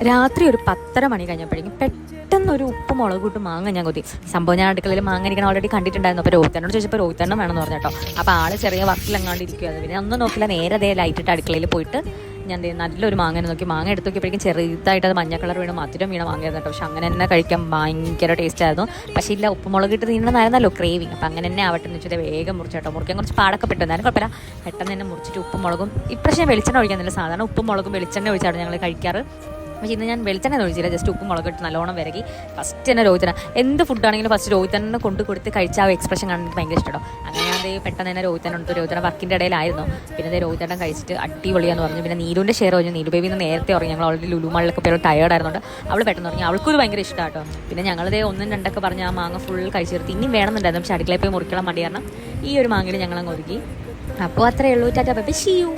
രാത്രി ഒരു 10:30 മണി കഴിഞ്ഞപ്പോഴേക്കും പെട്ടെന്നൊരു ഉപ്പ് മുളക് കൂട്ട് മാങ്ങ ഞാൻ കൊതി. സംഭവം ഞാൻ അടുക്കളയിൽ മാങ്ങ ഇരിക്കണം ഓൾറെഡി കണ്ടിട്ടുണ്ടായിരുന്നു. അപ്പോൾ രോഹിതനോട് ചോദിച്ചപ്പോൾ രോഹിതണ്ണം വേണമെന്ന് പറഞ്ഞു കേട്ടോ. അപ്പോൾ ആള് ചെറിയ വർക്കിലെങ്ങാണ്ട് ഇരിക്കുമായിരുന്നു. പിന്നെ ഒന്നും നോക്കില്ല, നേരെ അതേ ലൈറ്റിട്ട് അടുക്കളയിൽ പോയിട്ട് ഞാൻ നല്ലൊരു മാങ്ങ നോക്കി. മാങ്ങ എടുത്ത് നോക്കിയപ്പോഴേക്കും ചെറുതായിട്ട് അത് മഞ്ഞ കളർ വീണ് മധുരം വീണ മാങ്ങയായിരുന്നു കേട്ടോ. പക്ഷെ അങ്ങനെ തന്നെ കഴിക്കാൻ ഭയങ്കര ടേസ്റ്റ് ആയിരുന്നു. പക്ഷേ ഇല്ല, ഉപ്പുമുളക് ഇട്ട് തിന്നണമെന്നായിരുന്നല്ലോ ക്രേവിങ്. അപ്പം അങ്ങനെ തന്നെ ആവട്ടെ എന്ന് വെച്ചാൽ വേഗം മുറിച്ചു കേട്ടോ. മുറിക്കാൻ കുറച്ച് പാടൊക്കെ പെട്ടു, എന്നാലും കുഴപ്പമില്ല. പെട്ടെന്ന് തന്നെ മുറിച്ചിട്ട് ഉപ്പുമുളകും, ഇപ്രാവശ്യം വെളിച്ചെണ്ണ ഒഴിക്കുന്നില്ല, സാധാരണ ഉപ്പുമുളകും വെളിച്ചെണ്ണ ഒഴിച്ചാണ് ഞങ്ങൾ കഴിക്കാറ്. പക്ഷേ ഇന്ന് ഞാൻ വെളിച്ചെണ്ണ ഒഴിച്ചില്ല, ജസ്റ്റ് ഉപ്പും മുളക് ഇട്ട് നല്ലോണം വിരകി ഫസ്റ്റ് തന്നെ രോഹിതന എന്ത് ഫുഡാണെങ്കിലും ഫസ്റ്റ് രോഹിതനെ കൊണ്ട് കൊടുത്ത് കഴിച്ച ആ എക്സ്പ്രഷൻ കാണാൻ എനിക്ക് ഭയങ്കര ഇഷ്ടമോ. അങ്ങനെ ഞാൻ പെട്ടെന്ന് തന്നെ രോഹിതനുണ്ട്. രോഹിതന വർക്കിൻ്റെ ഇടയിലായിരുന്നു. പിന്നെ രോഹിതനം കഴിച്ചിട്ട് അടിപൊളിയാന്ന് പറഞ്ഞു. പിന്നെ നീലുവിൻ്റെ ഷെയർ പറഞ്ഞു. നീലു ബേബി നേരത്തെ ഉറങ്ങി. ഞങ്ങൾ ഓൾറെഡി ലുലുമാളിലൊക്കെ പേര് ടയേർഡ് ആയിരുന്നുണ്ട്. അവൾ പെട്ടെന്ന് ഉറങ്ങി. അവൾക്കൊരു ഭയങ്കര ഇഷ്ടമാട്ടോ. പിന്നെ ഞങ്ങളതേ 1-2 പറഞ്ഞ് ആ മാങ്ങ ഫുൾ കഴിച്ചു തീർത്ത്. ഇനിയും വേണമെന്നുണ്ടായിരുന്നു, പക്ഷേ അടുക്കളയിൽ പോയി മുറിക്കണം മടി കാരണം ഈ ഒരു മാങ്ങയിൽ ഞങ്ങളങ്ങ് ഒരുക്കി. അപ്പോൾ അത്രയേ ഉള്ളൂ. Tata bye bye, see U.